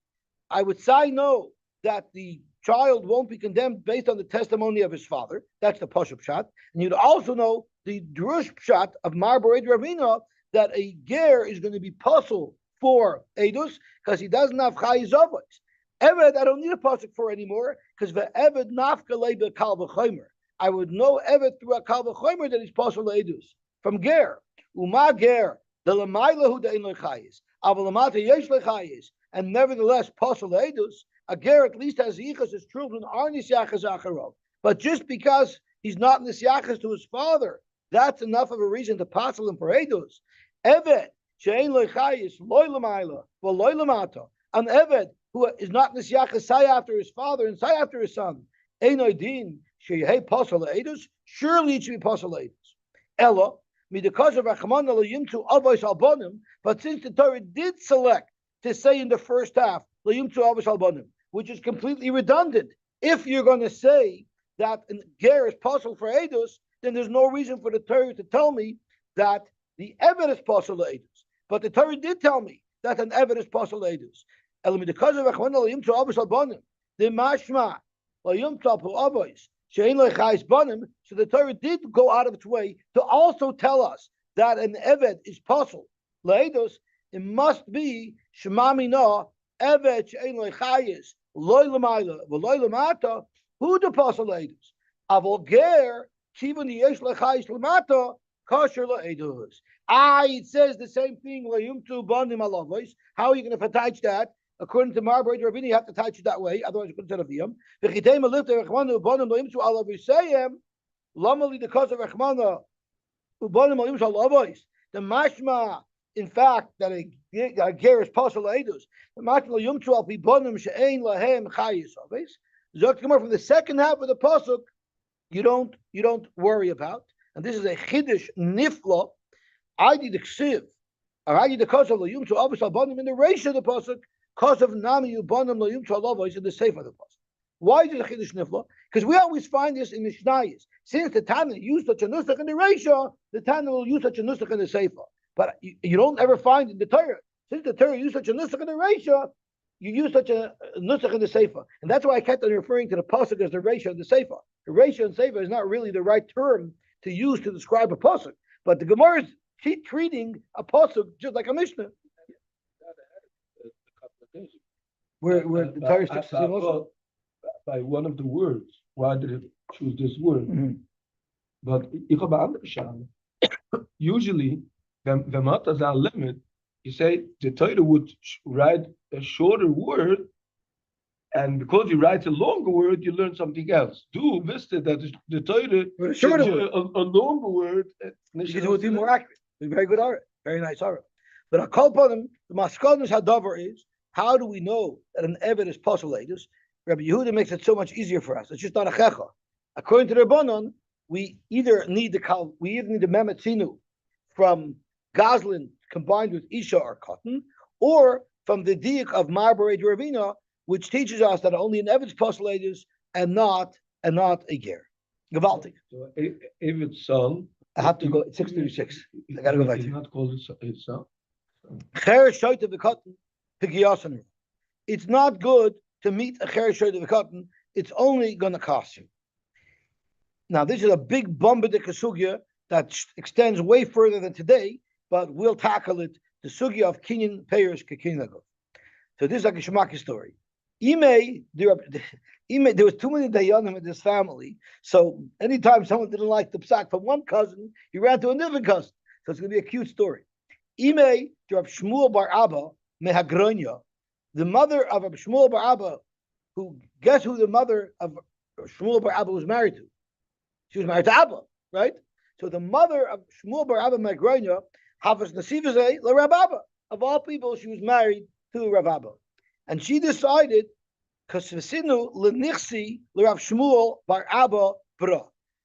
I would say no, that the child won't be condemned based on the testimony of his father. That's the Pashup Pshat. And you'd also know the Drush Pshat of Mar Bered Ravina, that a ger is going to be puzzle for Edus because he doesn't have Chayis Avos. Eved, I don't need a pasuk for anymore because the Eved nafka lebe kal v'chomer. I would know Eved through a kal v'chomer that he's puzzle Edus from ger. Uma ger the lemaila hu de'in lechayis, aval lamata yesh lechayis, and nevertheless puzzle Edus. A ger at least has yichas, his children are nisyachas acharov. But just because he's not nisyachas to his father, that's enough of a reason to puzzle him for Edus. Eved she'ein lechayis loy lemaila v'loy lamata. An Eved who is not nisyachas say after his father and say after his son, Einoy din sheyehei pasal Edus. Surely it should be pasal Edus. Ella midikaz of Rachman lo yimtu avos albonim. But since the Torah did select to say in the first half lo yimtu avos albonim, which is completely redundant. If you're going to say that a ger is pasal for Edus, then there's no reason for the Torah to tell me that the Eved is pasal Edus. But the Torah did tell me that an Eved is pasal Edus. Because of the mashma so the Torah did go out of its way to also tell us that an Eved is possible. Leidus, it must be Shemamina Eved she'ein lechayis loy l'mayla v'loy l'mata. Who the possible Leidus? Avol ger kiven yesh lechayis l'mata kosher leidus. It says the same thing. Le'yumtu banim alavos. How are you going to attach that? According to Marbury Ravini, you have to touch it that way, otherwise you couldn't say Aviyam. V'chitema lifter rechmana ubonim lo yimtzu al avisayim lamali the cause of rechmana ubonim lo yimtzu al avos. The mashma, in fact, that a ger is possible edus. The mashma lo yimtzu al pibonim she'ein lahem chayis avos. Zok Gemara from the second half of the pasuk, you don't worry about, and this is a chiddush nifla. I did the ksiv, or I did the cause of lo yimtzu avos al bonim in the ratio of the pasuk. Cause of Nami Ubanim Lo Yum Chalava is in the Sefer of the Pasuk. Why is it a Chiddush Nifla? Because we always find this in Mishnayos. Since the Tana used such a nusach in the Reisha, the Tana will use such a nusach in the Sefer. But you don't ever find in the Torah. Since the Torah used such a nusach in the Reisha, you use such a nusach in the Sefer. And that's why I kept on referring to the Pasuk as the Reisha and the Sefer. The Reisha and Sefer is not really the right term to use to describe a Pasuk. But the Gemara is treating a Pasuk just like a Mishnah. Where the Torah sticks to also by one of the words. Why did it choose this word? Mm-hmm. But usually, the matters are limit. You say the Torah would write a shorter word, and because you write a longer word, you learn something else. Do vista that the Torah a longer word because it would be more accurate. Very good art, very nice art. But I call upon them. The maskanus hadavar is. How do we know that an Eved is possible? Rabbi Yehuda makes it so much easier for us. It's just not a checha. According to the Rabbanon, we either need the memetzinu from Goslin combined with Isha or cotton, or from the diak of Marbury Ravina, which teaches us that only an Eved is possible and not a ger. Gewaltig. So Eved's son. I have to go. It's 6:36. I got to go back. He's not called his son. Cher shoyte v'cotton. It's not good to meet a cheresh of the cotton. It's only going to cost you. Now, this is a big bombadik sugya that extends way further than today, but we'll tackle it. The sugya of kinyan peirush kekinagov. So this is like a shemaki story. There was too many dayanim in this family, so anytime someone didn't like the psak from one cousin, he ran to a different cousin. So it's going to be a cute story. Imei Rab Shmuel bar Abba Mehagronya, the mother of Shmuel bar Abba, guess who the mother of Shmuel bar Abba was married to? She was married to Abba, right? So the mother of Shmuel bar Abba Megronya, Havas Nasivazei la Rav Abba. Of all people, she was married to Rav Abba, and she decided Kasvasinu lenichsi l'Rav Shmuel bar Abba bra.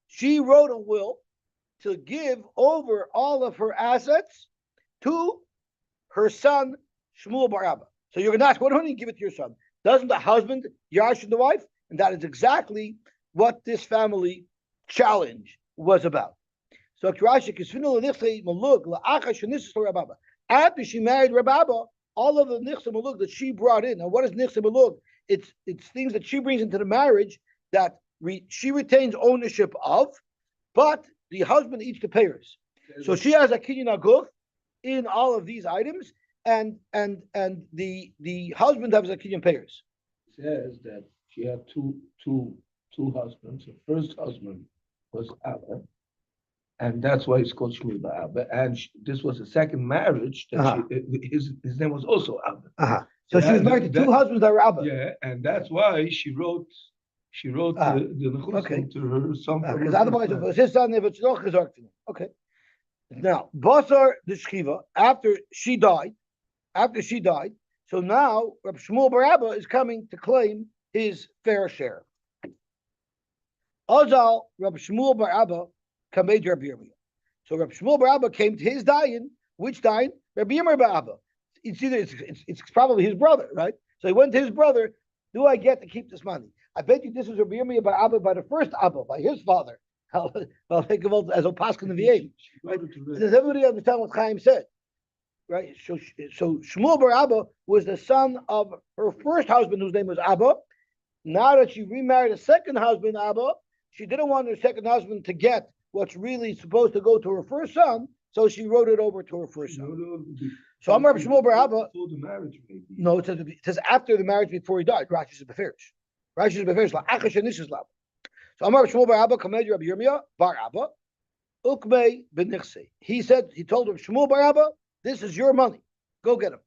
She wrote a will to give over all of her assets to her son Shmuel bar Abba. So you're going to ask, why don't you give it to your son? Doesn't the husband yash the wife? And that is exactly what this family challenge was about. So after she married Rababa, all of the nichsa maluk that she brought in. Now, what is nichsa maluk? It's things that she brings into the marriage that she retains ownership of, but the husband eats the payers. So she has a kinyan aguf in all of these items, and the husband has a kinyan payers. It says that she had two husbands. Her first husband was Abba, and that's why it's called Shmuel Abba. And this was a second marriage that his name was also Abba. So she was married to two husbands that were Abba. Yeah, and that's why she wrote the Nechusim to her son. Because otherwise, if it was his son, if it's not gesagt to him. Okay. Now, Basar the Shchiva, after she died, so now Reb Shmuel bar Abba is coming to claim his fair share. Azal Reb Shmuel bar Abba kamed Reb Yirmiyah. So Reb Shmuel bar Abba came to his dayan. Which dayan? Reb Yirmiyah bar Abba. It's probably his brother, right? So he went to his brother. Do I get to keep this money? I bet you this was Reb Yirmiyah bar Abba by the first Abba, by his father. I'll think of it as Opaskin of the age. Right? Does everybody understand what Chaim said? Right? So Shmuel bar Abba was the son of her first husband, whose name was Abba. Now that she remarried a second husband, Abba, she didn't want her second husband to get what's really supposed to go to her first son, so she wrote it over to her first son. So Amar Shmuel bar Abba. Before the marriage, maybe. No, it says after the marriage, before he died. Rashi is beferish. Rashi is beferish. La'achash and lab. So Amar Shmuel bar Abba kamed Rabbi Yirmiyah bar Abba ukmei b'nichsei. He told him, Shmuel bar Abba, this is your money. Go get him.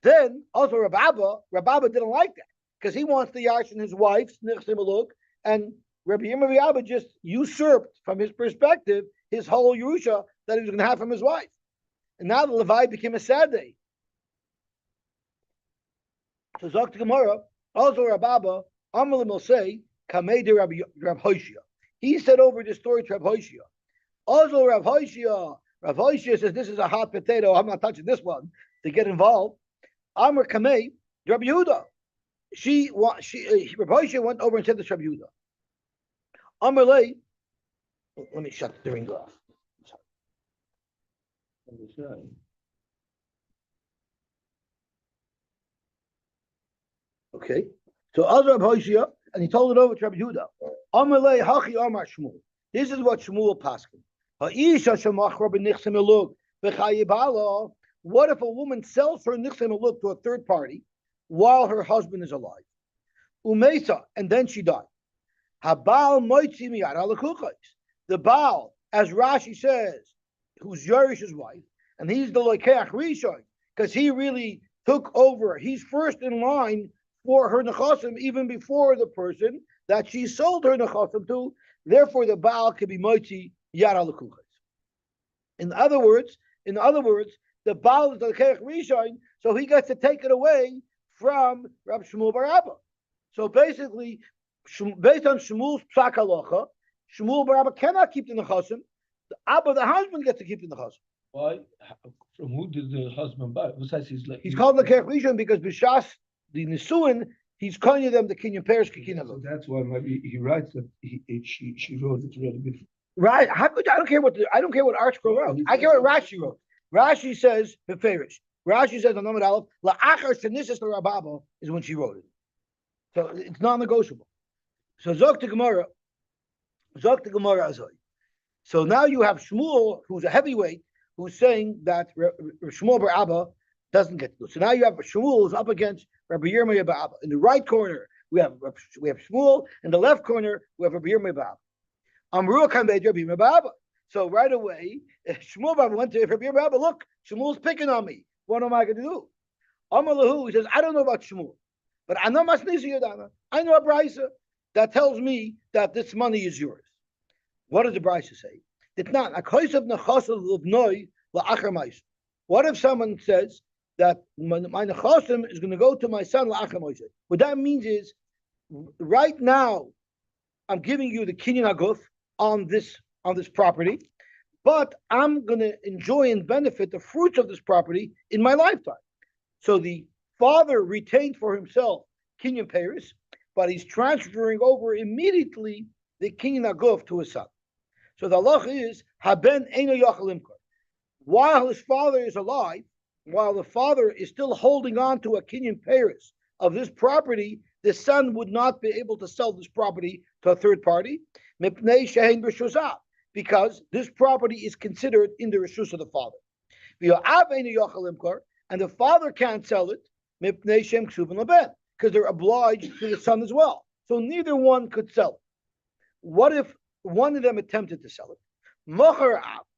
Then also Rabbi Abba didn't like that because he wants the yash and his wife's nichsei maluk, and Rabbi Yirmiyah Abba just usurped from his perspective his whole Yerusha that he was going to have from his wife. And now the Levi became a sad day. So Zok to Gemara, also Rabbi Abba, Amalim will say, Kamei Rabbi Hoshia. He said over this story to Rabbi Hoshia. Also Rabbi Hoshia says, this is a hot potato, I'm not touching this one to get involved. Amr Kamei, Rabbi Yehuda. Rabbi Hoshia went over and said this to Rabbi Yehuda. Amr Lei, let me shut the ring off. Okay, so Azar Hoshia, and he told it over to Rabbi Yehuda. Amalei Hachi Amar Shmuel. This is what Shmuel paskin. What if a woman sells her nichsem aluk to a third party while her husband is alive? Umesa, and then she died. Habal moitzi miyad alakuchais. The Baal, as Rashi says, who's Yerish's wife, and he's the loikeach rishon, because he really took over. He's first in line for her nechasim even before the person that she sold her nechasim to. Therefore, the Baal can be moitzi yad alakuchais. In other words, the Baal is the loikeach rishon, so he gets to take it away from Rab Shmuel bar Abba. So basically, based on Shmuel's psak halacha, Shmuel bar Abba cannot keep the nechasim. The Abba, the husband, gets to keep the nechasim. Why? From who did the husband buy? Besides, he's called the Rishon because Bishas, the Nisuin, he's calling them the Kinyan Parish Kikin. So that's why maybe he writes that she wrote it really before. Right? How could I don't care what Archko wrote. I care what Rashi wrote. Rashi says Beferish. Rashi says on Amud Aleph, La'achar Shenisis Rababa is when she wrote it. So it's non-negotiable. So Zok to Gemara Azoi. So now you have Shmuel, who's a heavyweight, who's saying that Shmuel bar Abba doesn't get to do it. So now you have Shmuel who's up against Rabbi Yirmiyah bar Abba. In the right corner, we have Shmuel. In the left corner, we have Rabbi Yirmiyah bar Abba. Amru Kamei Rabbi Yirmiyah bar Abba. So right away, Shmuel bar Abba went to Rabbi Yirmiyah bar Abba. Look, Shmuel's picking on me. What am I going to do? Amar Lahu, he says, I don't know about Shmuel, but I know Masnisi Yadana. I know a brisa that tells me that this money is yours. What does the brisa say? What if someone says that my nechasim is going to go to my son la'achar Moshe? What that means is, right now, I'm giving you the kinyan haguf on this property, but I'm going to enjoy and benefit the fruits of this property in my lifetime. So the father retained for himself kinyan peiros, but he's transferring over immediately the kinyan haguf to his son. So the halacha is haben eino yachal imkar. While his father is alive, while the father is still holding on to a kinyan peiros of this property, the son would not be able to sell this property to a third party, because this property is considered in the reshus of the father. And the father can't sell it because they're obliged to the son as well. So neither one could sell it. What if one of them attempted to sell it?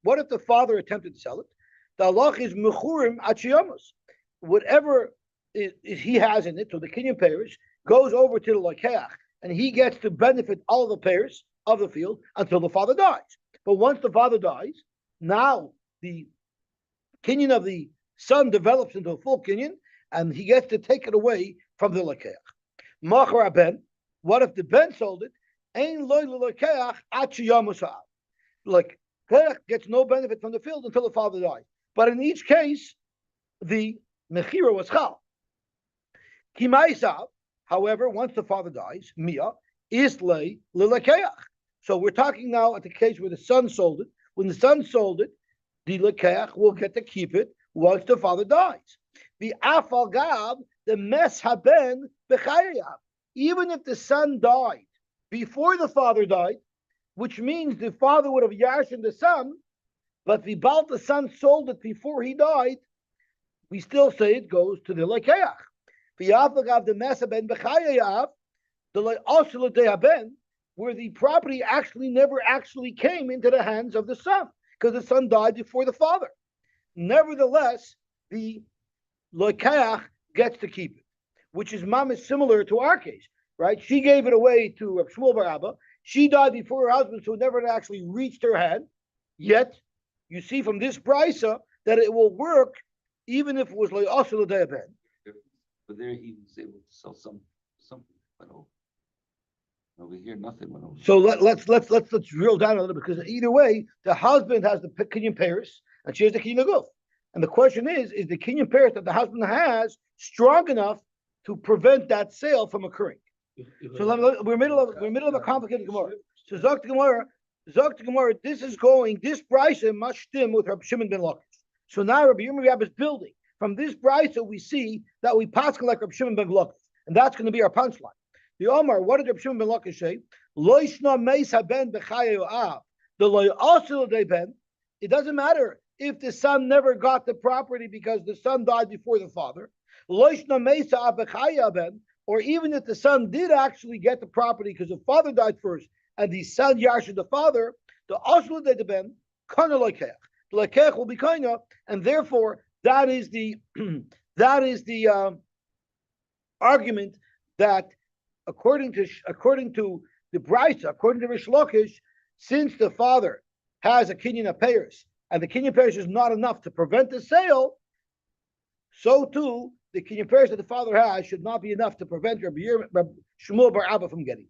What if the father attempted to sell it? The halach is mechurim achiyamos. Whatever he has in it, so the kinyan peiros goes over to the lokeach, and he gets to benefit all of the peiros of the field until the father dies. But once the father dies, now the kinyan of the son develops into a full kinyan, and he gets to take it away from the lokeach. Machar ben. What if the ben sold it? Ein loy lokeach achiyamos. Like gets no benefit from the field until the father dies. But in each case, the mechira was chal. Kimaisav, however, once the father dies, mia is lei lilakeach. So we're talking now at the case where the son sold it. When the son sold it, the lekeach will get to keep it once the father dies. The afal gab, the mes haben bechayav. Even if the son died before the father died, which means the father would have yashin the son, but the son sold it before he died, we still say it goes to the lekeach. The mesa ben bechayav, the where the property actually never actually came into the hands of the son, because the son died before the father. Nevertheless, the lekeach gets to keep it, which is mamish similar to our case, right? She gave it away to Reb Shmuel bar Abba. She died before her husband, so it never actually reached her hand. Yet, you see from this brisa that it will work even if it was like also the ben. But there he was able to sell something. But over here, nothing went over. So let's drill down a little bit, because either way, the husband has the kinyan peiros and she has the kinyan haguf. And the question is the kinyan peiros that the husband has strong enough to prevent that sale from occurring? So we're middle of a complicated Gemara. So Zok to Gemara, this brisa must stem with Rabbi Shimon ben Lakish. So now Rabbi Yirmiyah is building. From this brisa, we see that we paskin like Rabbi Shimon ben Lakish, and that's going to be our punchline. The Omar, what did Rabbi Shimon ben Lakish say? Loishna meis haben b'chayav. The loy also ben. It doesn't matter if the son never got the property because the son died before the father. Loishna meis b'chayav ben. Or even if the son did actually get the property because the father died first, and the son yashed the father, the aslu de ben kana lekech. The lekech will be kana, and therefore that is the argument that according to the brisa, according to Rish Lakish, since the father has a kinyan of peiros, and the kinyan peiros is not enough to prevent the sale, so too the kinyan peiros that the father has should not be enough to prevent Rabbi Shmuel bar Abba from getting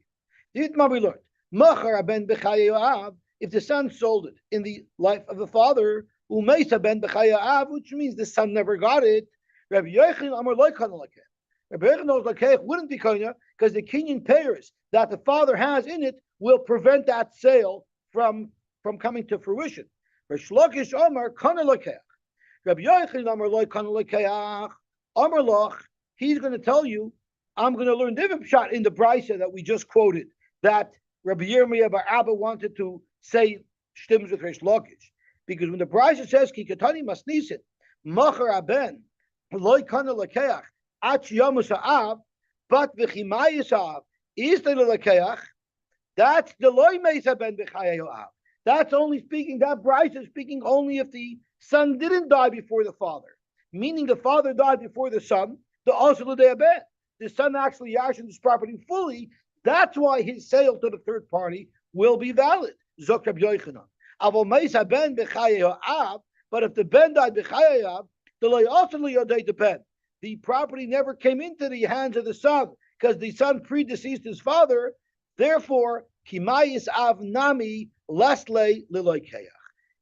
it. We learned, Machar ben b'chayav, if the son sold it in the life of the father, umeisa ben b'chayav, which means the son never got it, Rabbi Yochanan amar loy kana lekech. Rabbi Yochanan's lekech wouldn't be kana because the kinyan peiros that the father has in it will prevent that sale from coming to fruition. Rish Lakish amar kana lekech. Rabbi Yochanan amar loy kana lekech. Amar loch, he's going to tell you, I'm going to learn different shot in the brisa that we just quoted, that Rabbi Yirmiyah bar Abba wanted to say shtims with Rish Lakish. Because when the brisa says, ki katani masnisit, machar aben, loy kana lekeach, ach yamus ha'av, but v'chimayis ha'av, is the lekeach, that's the loy meisa ben b'chayav. That's only speaking, that brisa is speaking only if the son didn't die before the father. Meaning the father died before the son, the also the son actually yashin this property fully. That's why his sale to the third party will be valid. Zok Rabbi Yochanan. Avol meisa ben b'chaye ha'av. But if the ben died b'chaye ha'av, the ben. The property never came into the hands of the son because the son predeceased his father. Therefore, kimayis av nami lesle liloikeach.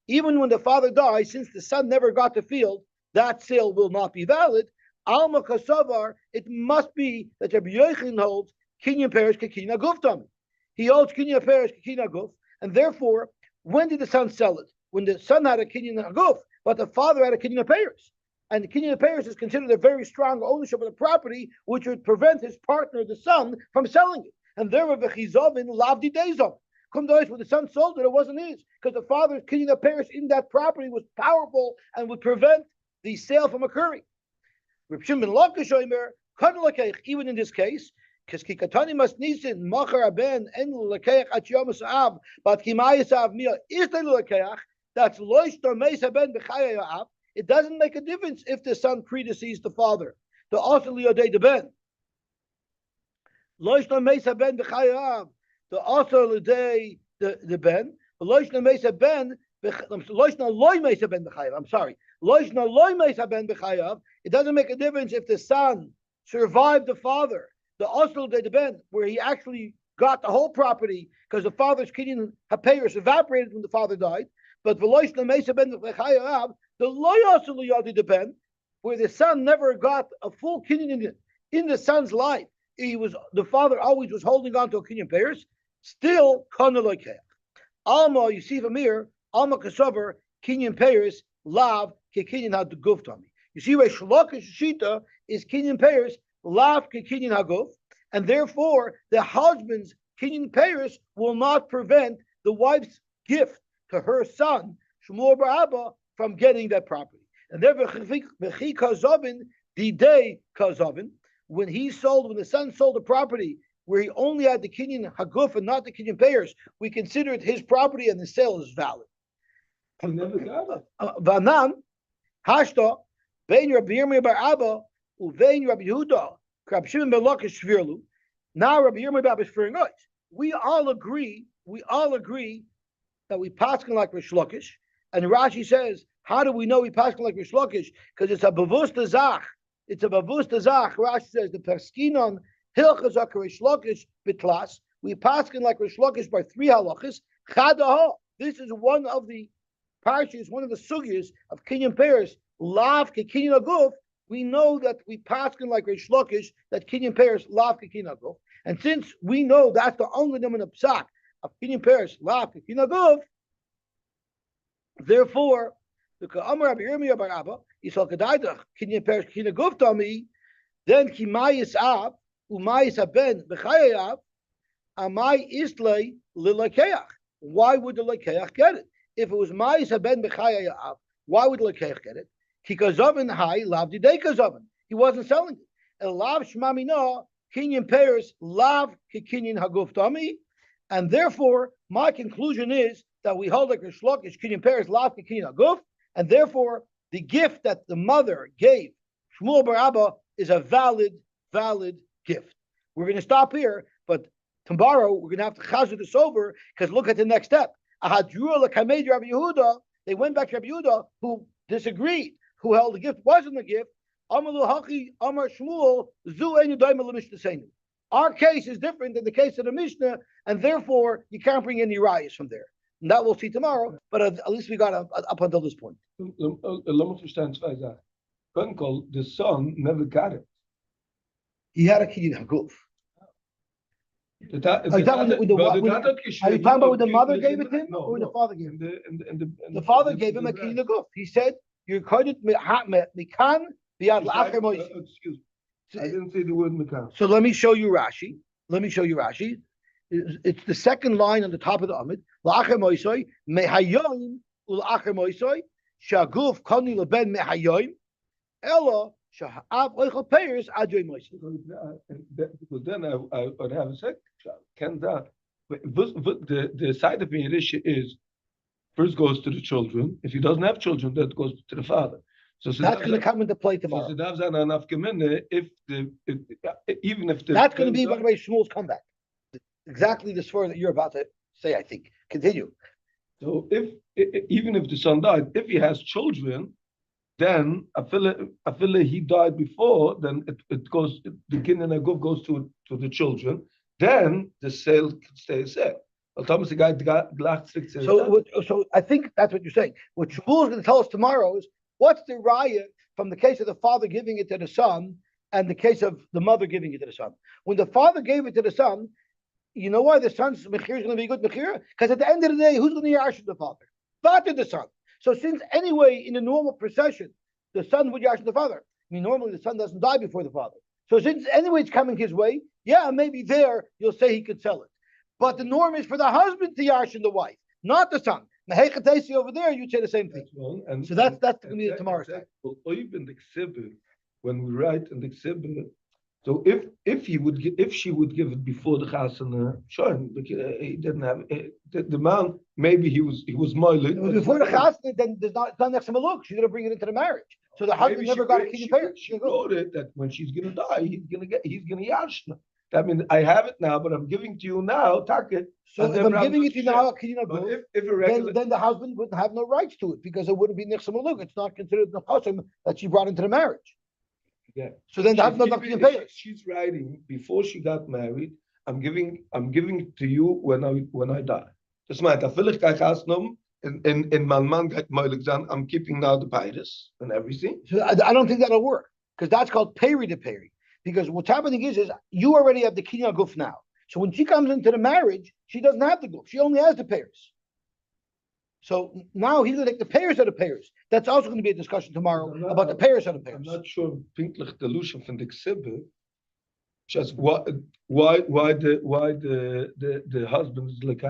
Even when the father dies, since the son never got the field, that sale will not be valid. Alma kasavar, it must be that Rabbi Yochanan holds kinyan perish kekina guf. He holds kinyan perish kekina guf, and therefore, when did the son sell it? When the son had a kinyan guf, but the father had a kinyan perish. And the kinyan perish is considered a very strong ownership of the property, which would prevent his partner, the son, from selling it. And there were v'chizovin lavdi dezov. When the son sold it, it wasn't his, because the father's kinyan perish in that property was powerful and would prevent the sale from occurring. Even in this case, because kikatani must nisin machar aben en lekeach at yomas av, but kimayis av mia is the lekeach. That's loish no meisa ben b'chaya av. It doesn't make a difference if the son predeceased the father. The also liodei de ben. Loish no meisa ben b'chaya av. The also liodei the ben. Loish no meisa ben. Loish no loy meisa ben b'chaya. I'm sorry. Loish no loy meisa ben b'chaya. It doesn't make a difference if the son survived the father. The also liodei de ben, where he actually got the whole property because the father's kinyan hapeiros evaporated when the father died. But v'loish no meisa ben b'chaya av. The loyos liyadi depend, where the son never got a full kinyan in the son's life. The father always was holding on to a kinyan payers. Still kana loikeach. Alma, you see from here, alma kasover kinyan payers lav ke kinyan had guf tami. You see where shlokish shita is kinyan payers lav ke kinyan haguf, and therefore the husband's kinyan payers will not prevent the wife's gift to her son Shmuel bar Abba from getting that property. And therefore, the day kazovin, when the son sold the property where he only had the kinyan haguf and not the kinyan payers, we consider it his property and the sale is valid. He never got it. Vanan hashta vein Rabbi Yirmiyah bar Abba uvein Rabbi Yehuda Rabbi Shimon ben Lakish shvirlu. Now Rabbi Yirmiyah bar Abba is shviring us. We all agree that we paskin like Rish Lakish. And Rashi says, how do we know we paskin like Rish Lakish? Because it's a bavusta zach. It's a bavusta zach. Rashi says the perskinon hilchas are Rish Lakish bitlas. We paskin like Rish Lakish by 3 halachas. Chadaha. This is one of the parshas, one of the sugyas of kinyan pairs. Lav ke kinyan aguf. We know that we paskin like Rish Lakish that kinyan pairs lav ke kinyan aguf. And since we know that's the only name in the psak of kinyan pairs lav ke kinyan aguf, therefore, the Ka'amar Rabbi Yirmiyah bar Abba, Yisrael Kedaydach, Kinyan Perish Kina Guftami, then Kimayis Ab, Umayis Aben, Bechayav, Amai Islay Lilakeach. Why would the Lakeach get it? If it was Mayis Aben Bechayav, why would the Lakeach get it? Kikazovin Hai, Lav Didei Kazovin. He wasn't selling it. And Lav Shmamina, Kinyan Perish, Lav Kikinyan Haguftami. And therefore, my conclusion is that we hold like Rish Lakish, Kinyan Perish, Lav Kikinyan Haguf, and therefore the gift that the mother gave Shmuel bar Abba is a valid gift. We're going to stop here, but tomorrow we're going to have to chazir this over because look at the next step. Ahadrua l'kamed Rabbi Yehuda. They went back to Rabbi Yehuda, who disagreed, who held the gift wasn't a gift. Amalu Hachi Amar Shmuel Zu Einu Daima L'Mishnah. Our case is different than the case of the Mishnah, and therefore you can't bring any rayas from there. And that we'll see tomorrow, but at least we got up until this point. Let me understand zwei Sachen. Kunkel, the son never got it. He had a kinyan haguf. Are you talking about when the mother gave it to him, or when the father gave it? The father gave him a kinyan haguf. He said, "You're coded mikan biyad la'acher moish." Excuse me. I didn't say the word mikan. So let me show you Rashi. It's the second line on the top of the Amid. La'acher moisoi mehayoim ula'acher moisoi shaguf koni leben mehayoim elo sha'av oichel peiros adrei moisoi. Because then I would have a second child. Can that? The side of Yerisha is first goes to the children. If he doesn't have children, that goes to the father. So that's going to come into play tomorrow. So even if that's going to be, by the way, Shmuel's comeback. Exactly the story that you're about to say, I think. Continue. So if even if the son died, if he has children, then afila he died before, then it goes the kin and aguf goes to the children. Then the sale can stay a sale. So I think that's what you're saying. What Shmuel is going to tell us tomorrow is what's the raya from the case of the father giving it to the son and the case of the mother giving it to the son. When the father gave it to the son, you know why the son's mechir is going to be good mechir? Because at the end of the day, who's going to yash the father? Father the son. So since anyway in the normal procession, the son would yash the father. I mean, normally the son doesn't die before the father. So since anyway it's coming his way, yeah, maybe there you'll say he could sell it. But the norm is for the husband to yarshin the wife, not the son. Mehechatesi over there, you'd say the same thing. And So that's going to be tomorrow's time. Even the exhibit, when we write in the exhibit, so if she would give it before the chasana, sure, he didn't have the man. Maybe he was moiling. Before the chasana, then there's not next to maluk. She's going to bring it into the marriage. So the husband never got a kinyan payer. She wrote it that when she's going to die, he's going to yashna. That means I have it now, but I'm giving to you now. Take it. So if I'm giving it to you now, then the husband would have no rights to it because it wouldn't be nechsa maluk. It's not considered the chasam that she brought into the marriage. Yeah. So then the husband not kinyan payer. She's writing before she got married. I'm giving it to you when I die. Das meint, da will ich kein Gasnum in mein Mann geht moeilijk sein. I'm keeping now the payers and everything. So I don't think that'll work because that's called peri to peri. Because what's happening is you already have the kinyan guf now. So when she comes into the marriage, she doesn't have the guf. She only has the payers. So now he's going to take the payers of the payers. That's also going to be a discussion tomorrow about the payers of the payers. I'm not sure pinklich delusion from the exhibit. Just why the husband is like